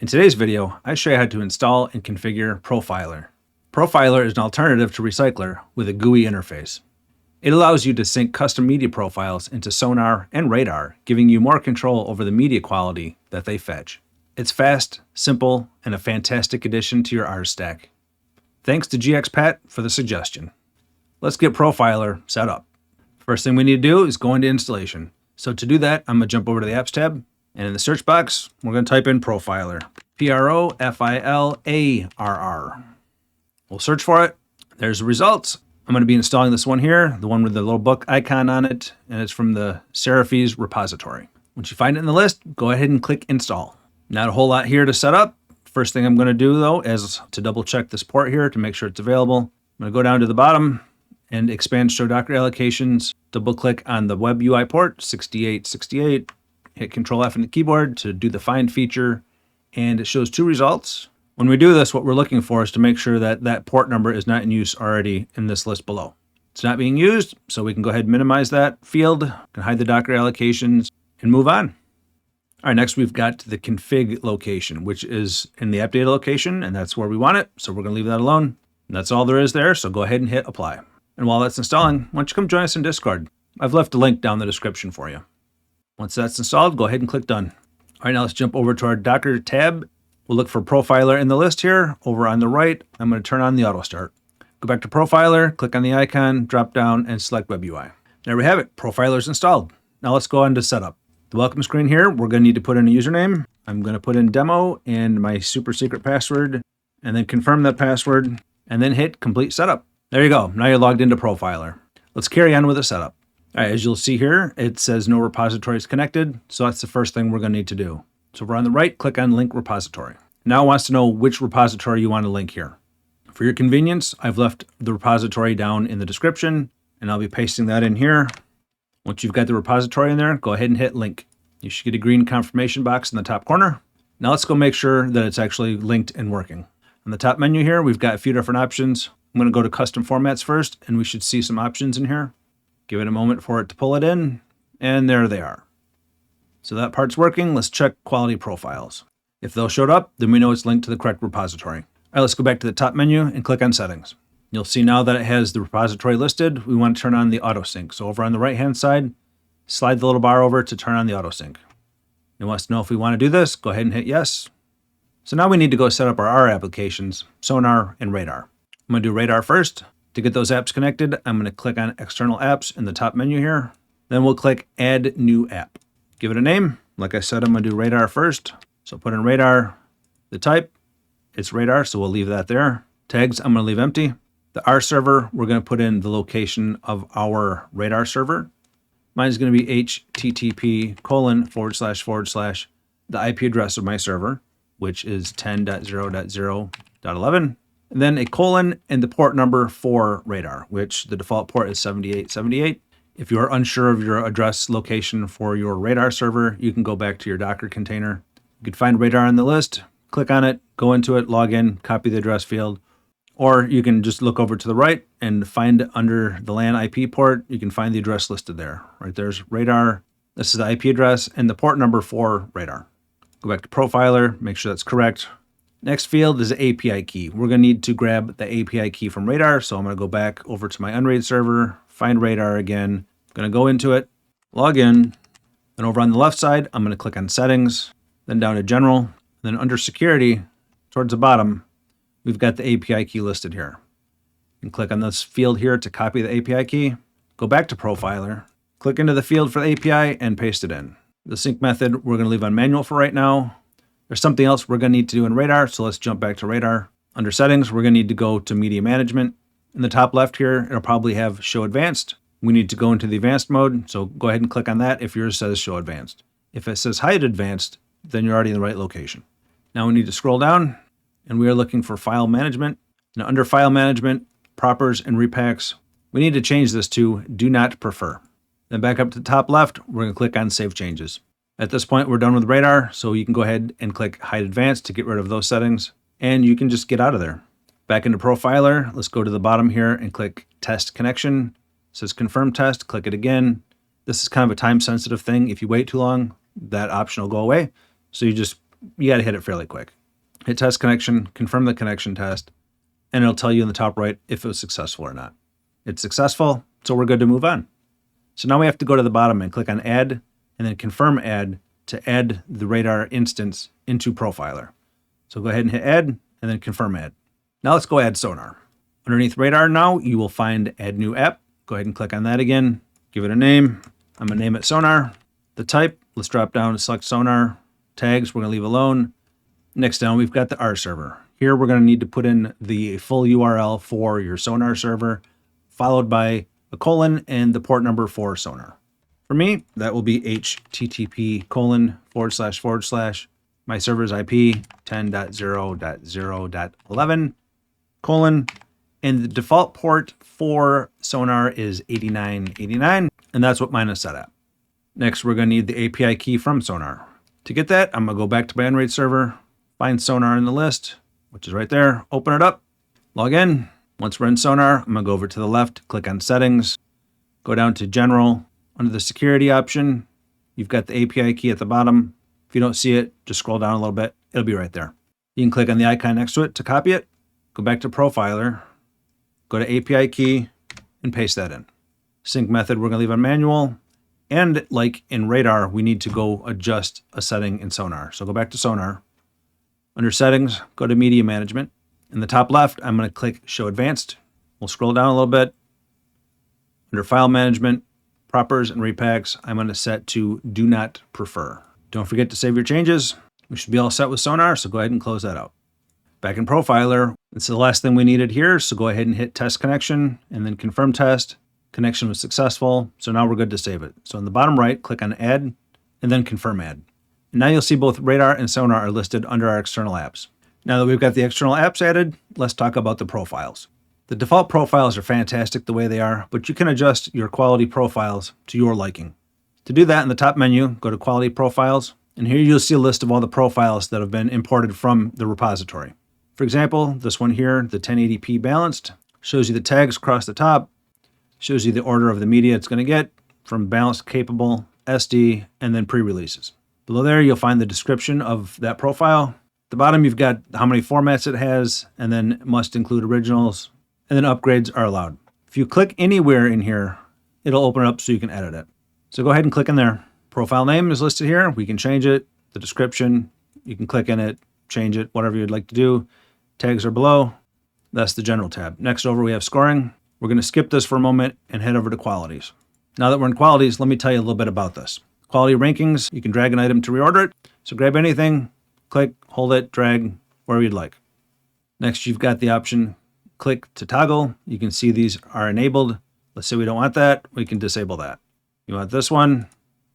In today's video, I show you how to install and configure Profilarr. Profilarr is an alternative to Recycler with a GUI interface. It allows you to sync custom media profiles into Sonarr and Radarr, giving you more control over the media quality that they fetch. It's fast, simple, and a fantastic addition to your R stack. Thanks to GXPat for the suggestion. Let's get Profilarr set up. First thing we need to do is go into installation. So to do that, I'm going to jump over to the Apps tab, and in the search box, we're going to type in Profilarr. Profilarr. We'll search for it. There's the results. I'm going to be installing this one here, the one with the little book icon on it, and it's from the Seraphis repository. Once you find it in the list, go ahead and click install. Not a whole lot here to set up. First thing I'm going to do though is to double check this port here to make sure it's available. I'm going to go down to the bottom and expand show Docker allocations, double click on the web UI port 6868, hit Control F on the keyboard to do the find feature, and it shows two results. When we do this, what we're looking for is to make sure that that port number is not in use already in this list below. It's not being used, so we can go ahead and minimize that field, can hide the Docker allocations, and move on. All right, next we've got the config location, which is in the app data location, and that's where we want it. So we're going to leave that alone. And that's all there is there, so go ahead and hit apply. And while that's installing, why don't you come join us in Discord? I've left a link down in the description for you. Once that's installed, go ahead and click done. All right, now let's jump over to our Docker tab. We'll look for Profilarr in the list here. Over on the right, I'm going to turn on the auto start. Go back to Profilarr, click on the icon, drop down, and select Web UI. There we have it. Profilarr's installed. Now let's go on to setup. The welcome screen here, we're going to need to put in a username. I'm going to put in demo and my super secret password, and then confirm that password, and then hit complete setup. There you go. Now you're logged into Profilarr. Let's carry on with the setup. All right, as you'll see here, it says no repositories connected. So that's the first thing we're going to need to do. So over on the right, click on link repository. Now it wants to know which repository you want to link here. For your convenience, I've left the repository down in the description, and I'll be pasting that in here. Once you've got the repository in there, go ahead and hit link. You should get a green confirmation box in the top corner. Now let's go make sure that it's actually linked and working. On the top menu here, we've got a few different options. I'm going to go to custom formats first, and we should see some options in here. Give it a moment for it to pull it in, and there they are. So that part's working. Let's check quality profiles. If those showed up, then we know it's linked to the correct repository. All right, let's go back to the top menu and click on settings. You'll see now that it has the repository listed, we want to turn on the auto sync. So over on the right-hand side, slide the little bar over to turn on the auto sync. It wants to know if we want to do this. Go ahead and hit yes. So now we need to go set up our R applications, Sonarr and Radarr. I'm going to do Radarr first. To get those apps connected, I'm going to click on external apps in the top menu here. Then we'll click add new app. Give it a name. Like I said, I'm going to do Radarr first. So put in Radarr. The type, it's Radarr, so we'll leave that there. Tags, I'm going to leave empty. The R server, we're going to put in the location of our Radarr server. Mine is going to be http:// the IP address of my server, which is 10.0.0.11. And then a colon and the port number for Radarr, which the default port is 7878. If you are unsure of your address location for your Radarr server, you can go back to your Docker container. You can find Radarr on the list, click on it, go into it, log in, copy the address field, or you can just look over to the right and find under the LAN IP port, you can find the address listed there. Right there's Radarr. This is the IP address and the port number for Radarr. Go back to Profilarr, make sure that's correct. Next field is the API key. We're going to need to grab the API key from Radarr. So I'm going to go back over to my Unraid server, find Radarr again. I'm going to go into it, log in. Then over on the left side, I'm going to click on settings, then down to general. Then under security, towards the bottom, we've got the API key listed here. You can click on this field here to copy the API key. Go back to Profilarr, click into the field for the API and paste it in. The sync method, we're going to leave on manual for right now. There's something else we're going to need to do in Radarr, so let's jump back to Radarr. Under settings, we're going to need to go to media management. In the top left here, it'll probably have show advanced. We need to go into the advanced mode, so go ahead and click on that if yours says show advanced. If it says hide advanced, then you're already in the right location. Now we need to scroll down, and we are looking for file management. Now under file management, propers and repacks, we need to change this to do not prefer. Then back up to the top left, we're going to click on save changes. At this point, we're done with Radarr, so you can go ahead and click hide advanced to get rid of those settings, and you can just get out of there. Back into Profilarr, let's go to the bottom here and click test connection. It says confirm test, click it again. This is kind of a time sensitive thing. If you wait too long, that option will go away. So you just you got to hit it fairly quick. Hit test connection, confirm the connection test, and it'll tell you in the top right if it was successful or not. It's successful, so we're good to move on. So now we have to go to the bottom and click on add and then confirm add to add the Radarr instance into Profilarr. So go ahead and hit add and then confirm add. Now let's go add Sonarr. Underneath Radarr now, you will find add new app. Go ahead and click on that again. Give it a name. I'm going to name it Sonarr. The type, let's drop down and select Sonarr. Tags, we're going to leave alone. Next down, we've got the R server. Here, we're going to need to put in the full URL for your Sonarr server, followed by a colon and the port number for Sonarr. For me, that will be http:// my server's IP 10.0.0.11 : and the default port for Sonarr is 8989, and that's what mine is set at. Next, we're going to need the API key from Sonarr. To get that, I'm going to go back to my Unraid server, find Sonarr in the list, which is right there, open it up, log in. Once we're in Sonarr, I'm going to go over to the left, click on settings, go down to general. Under the security option, you've got the API key at the bottom. If you don't see it, just scroll down a little bit. It'll be right there. You can click on the icon next to it to copy it, go back to Profilarr, go to API key, and paste that in. Sync method, we're going to leave on manual. And like in Radarr, we need to go adjust a setting in Sonarr. So go back to Sonarr. Under settings, go to media management. In the top left, I'm going to click show advanced. We'll scroll down a little bit. Under file management, propers and repacks, I'm going to set to do not prefer. Don't forget to save your changes. We should be all set with Sonarr, so go ahead and close that out. Back in Profilarr, it's the last thing we needed here, so go ahead and hit test connection and then confirm test. Connection was successful, so now we're good to save it. So in the bottom right, click on add and then confirm add. And now you'll see both Radarr and Sonarr are listed under our external apps. Now that we've got the external apps added, let's talk about the profiles. The default profiles are fantastic the way they are, but you can adjust your quality profiles to your liking. To do that, in the top menu, go to Quality Profiles, and here you'll see a list of all the profiles that have been imported from the repository. For example, this one here, the 1080p balanced, shows you the tags across the top, shows you the order of the media it's going to get from balanced, capable, SD, and then pre-releases. Below there, you'll find the description of that profile. At the bottom, you've got how many formats it has, and then must include originals, and then upgrades are allowed. If you click anywhere in here, it'll open up so you can edit it. So go ahead and click in there. Profile name is listed here. We can change it. The description, you can click in it, change it, whatever you'd like to do. Tags are below. That's the general tab. Next over, we have scoring. We're going to skip this for a moment and head over to qualities. Now that we're in qualities, let me tell you a little bit about this. Quality rankings, you can drag an item to reorder it. So grab anything, click, hold it, drag, wherever you'd like. Next, you've got the option, click to toggle. You can see these are enabled. Let's say we don't want that, we can disable that. You want this one?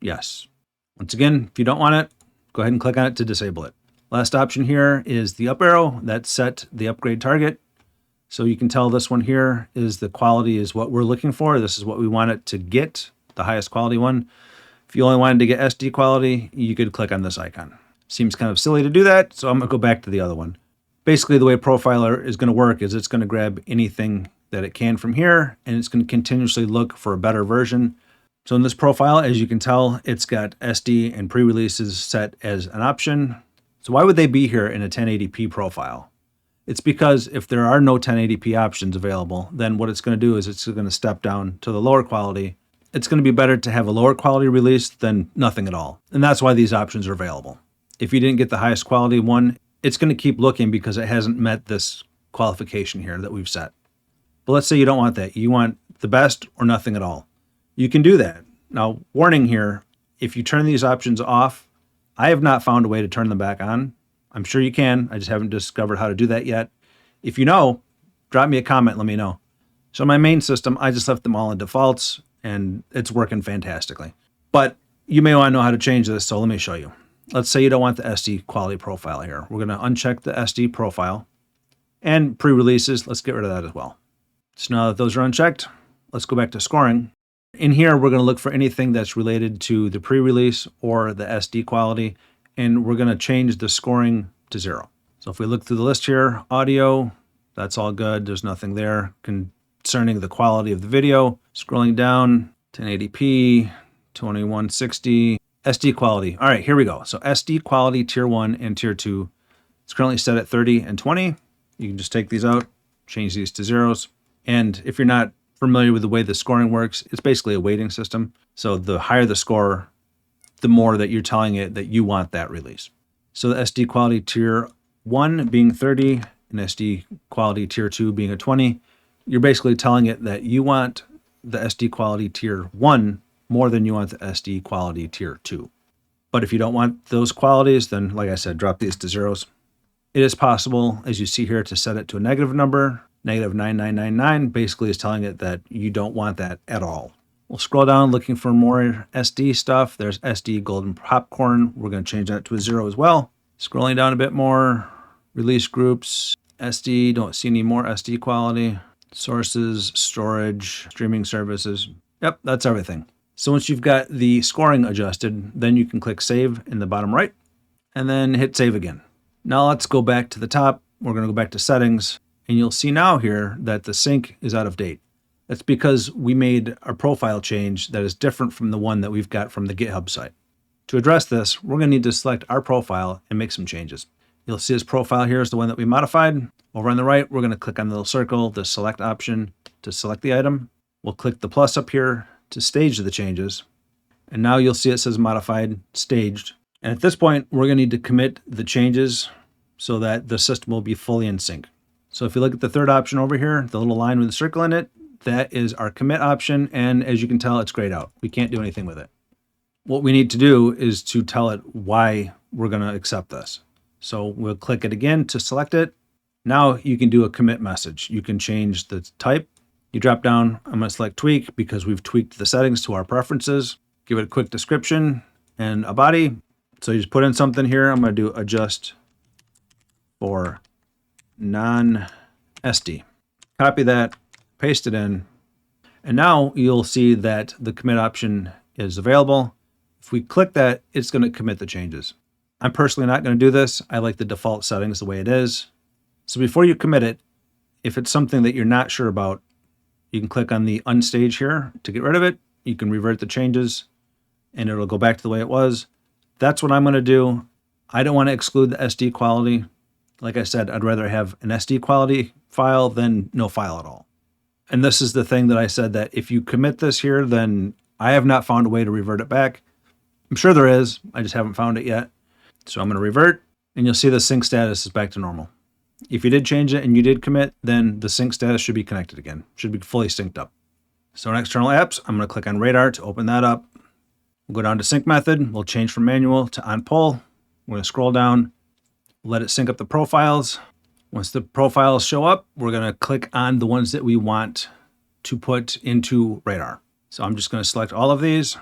Yes. Once again, if you don't want it, go ahead and click on it to disable it. Last option here is the up arrow that set the upgrade target. So you can tell this one here is the quality is what we're looking for. This is what we want it to get, the highest quality one. If you only wanted to get SD quality, you could click on this icon. Seems kind of silly to do that, so I'm going to go back to the other one. Basically, the way Profilarr is going to work is it's going to grab anything that it can from here, and it's going to continuously look for a better version. So in this profile, as you can tell, it's got SD and pre-releases set as an option. So why would they be here in a 1080p profile? It's because if there are no 1080p options available, then what it's going to do is it's going to step down to the lower quality. It's going to be better to have a lower quality release than nothing at all. And that's why these options are available. If you didn't get the highest quality one, it's going to keep looking because it hasn't met this qualification here that we've set. But let's say you don't want that. You want the best or nothing at all. You can do that. Now, warning here, if you turn these options off, I have not found a way to turn them back on. I'm sure you can. I just haven't discovered how to do that yet. If you know, drop me a comment, let me know. So my main system, I just left them all in defaults and it's working fantastically. But you may want to know how to change this, so let me show you. Let's say you don't want the SD quality profile here. We're going to uncheck the SD profile and pre-releases. Let's get rid of that as well. So now that those are unchecked, let's go back to scoring. In here, we're going to look for anything that's related to the pre-release or the SD quality, and we're going to change the scoring to 0. So if we look through the list here, audio, that's all good. There's nothing there concerning the quality of the video. Scrolling down, 1080p, 2160, SD quality. All right, here we go. So SD quality tier 1 and tier 2. It's currently set at 30 and 20. You can just take these out, change these to zeros. And if you're not familiar with the way the scoring works, it's basically a weighting system. So the higher the score, the more that you're telling it that you want that release. So the SD quality tier 1 being 30 and SD quality tier 2 being a 20, you're basically telling it that you want the SD quality tier 1 more than you want the SD quality tier 2. But if you don't want those qualities, then like I said, drop these to zeros. It is possible, as you see here, to set it to a negative number. Negative 9999 basically is telling it that you don't want that at all. We'll scroll down looking for more SD stuff. There's SD golden popcorn. We're going to change that to a 0 as well. Scrolling down a bit more, release groups, SD, don't see any more SD quality. Sources, storage, streaming services. Yep, that's everything. So once you've got the scoring adjusted, then you can click save in the bottom right and then hit save again. Now let's go back to the top. We're going to go back to settings, and you'll see now here that the sync is out of date. That's because we made a profile change that is different from the one that we've got from the GitHub site. To address this, we're going to need to select our profile and make some changes. You'll see this profile here is the one that we modified. Over on the right, we're going to click on the little circle, the select option to select the item. We'll click the plus up here to stage the changes. And now you'll see it says modified, staged. And at this point, we're going to need to commit the changes so that the system will be fully in sync. So if you look at the third option over here, the little line with the circle in it, that is our commit option. And as you can tell, it's grayed out. We can't do anything with it. What we need to do is to tell it why we're going to accept this. So we'll click it again to select it. Now you can do a commit message. You can change the type. You drop down, I'm going to select tweak because we've tweaked the settings to our preferences. Give it a quick description and a body. So you just put in something here. I'm going to do adjust for non-SD. Copy that, paste it in, and now you'll see that the commit option is available. If we click that, it's going to commit the changes. I'm personally not going to do this. I like the default settings the way it is. So before you commit it, if it's something that you're not sure about, you can click on the unstage here to get rid of it. You can revert the changes and it'll go back to the way it was. That's what I'm going to do. I don't want to exclude the SD quality. Like I said, I'd rather have an SD quality file than no file at all. And this is the thing that I said, that if you commit this here, then I have not found a way to revert it back. I'm sure there is. I just haven't found it yet. So I'm going to revert, and you'll see the sync status is back to normal. If you did change it and you did commit, then the sync status should be connected again. Should be fully synced up. So in external apps, I'm going to click on Radarr to open that up. We'll go down to sync method. We'll change from manual to on pull. We're going to scroll down, let it sync up the profiles. Once the profiles show up, we're going to click on the ones that we want to put into Radarr. So I'm just going to select all of these.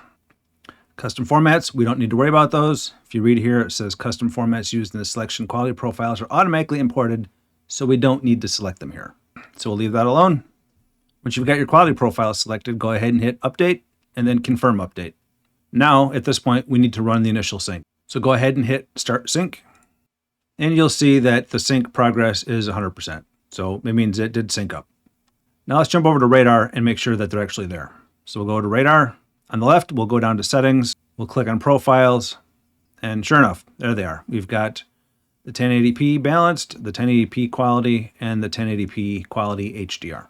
Custom formats, we don't need to worry about those. If you read here, it says custom formats used in the selection quality profiles are automatically imported, so we don't need to select them here. So we'll leave that alone. Once you've got your quality profiles selected, go ahead and hit update and then confirm update. Now, at this point, we need to run the initial sync. So go ahead and hit start sync, and you'll see that the sync progress is 100%. So it means it did sync up. Now let's jump over to Radarr and make sure that they're actually there. So we'll go to Radarr. On the left, we'll go down to settings. We'll click on profiles, and sure enough, there they are. We've got the 1080p balanced, the 1080p quality, and the 1080p quality HDR.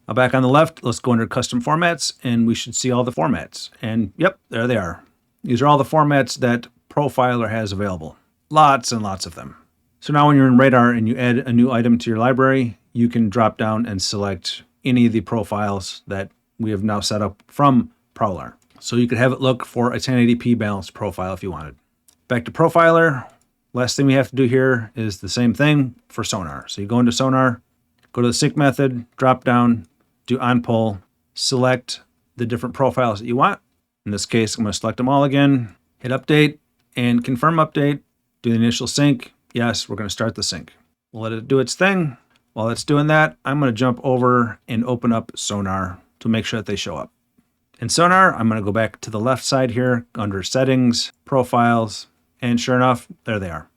Now back on the left, let's go under custom formats, and we should see all the formats. And yep, there they are. These are all the formats that Profilarr has available. Lots and lots of them. So now when you're in Radarr and you add a new item to your library, you can drop down and select any of the profiles that we have now set up from Profilarr. So you could have it look for a 1080p balanced profile if you wanted. Back to Profilarr. Last thing we have to do here is the same thing for Sonarr. So you go into Sonarr, go to the sync method, drop down, do on pull, select the different profiles that you want. In this case, I'm going to select them all again, hit update and confirm update, do the initial sync. Yes, we're going to start the sync. We'll let it do its thing. While it's doing that, I'm going to jump over and open up Sonarr to make sure that they show up. In Sonarr, I'm going to go back to the left side here under settings, profiles, and sure enough, there they are.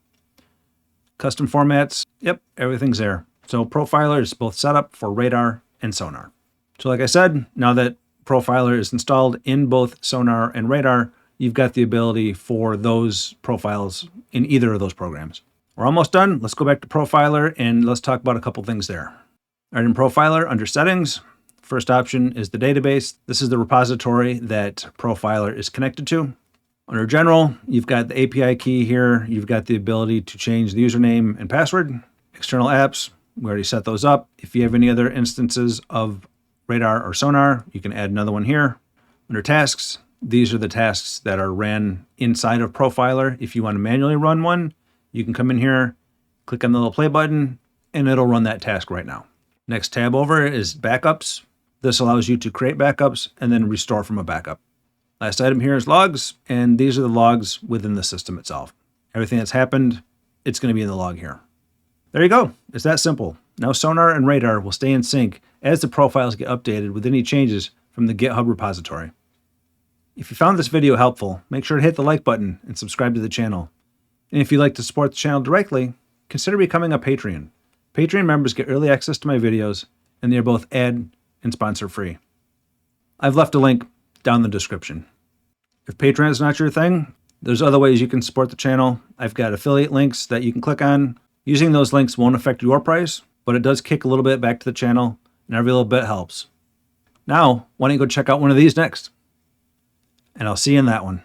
Custom formats, yep, everything's there. So Profilarr is both set up for Radarr and Sonarr. So like I said, now that Profilarr is installed in both Sonarr and Radarr, you've got the ability for those profiles in either of those programs. We're almost done. Let's go back to Profilarr and let's talk about a couple things there. All right, in Profilarr, under settings, first option is the database. This is the repository that Profilarr is connected to. Under general, you've got the API key here. You've got the ability to change the username and password. External apps, we already set those up. If you have any other instances of Radarr or Sonarr, you can add another one here. Under tasks, these are the tasks that are ran inside of Profilarr. If you want to manually run one, you can come in here, click on the little play button, and it'll run that task right now. Next tab over is backups. This allows you to create backups and then restore from a backup. Last item here is logs, and these are the logs within the system itself. Everything that's happened, it's going to be in the log here. There you go. It's that simple. Now Sonarr and Radarr will stay in sync as the profiles get updated with any changes from the GitHub repository. If you found this video helpful, make sure to hit the like button and subscribe to the channel. And if you'd like to support the channel directly, consider becoming a Patreon. Patreon members get early access to my videos, and they are both ad and sponsor free. I've left a link down in the description. If Patreon is not your thing, there's other ways you can support the channel. I've got affiliate links that you can click on. Using those links won't affect your price, but it does kick a little bit back to the channel, and every little bit helps. Now, why don't you go check out one of these next? And I'll see you in that one.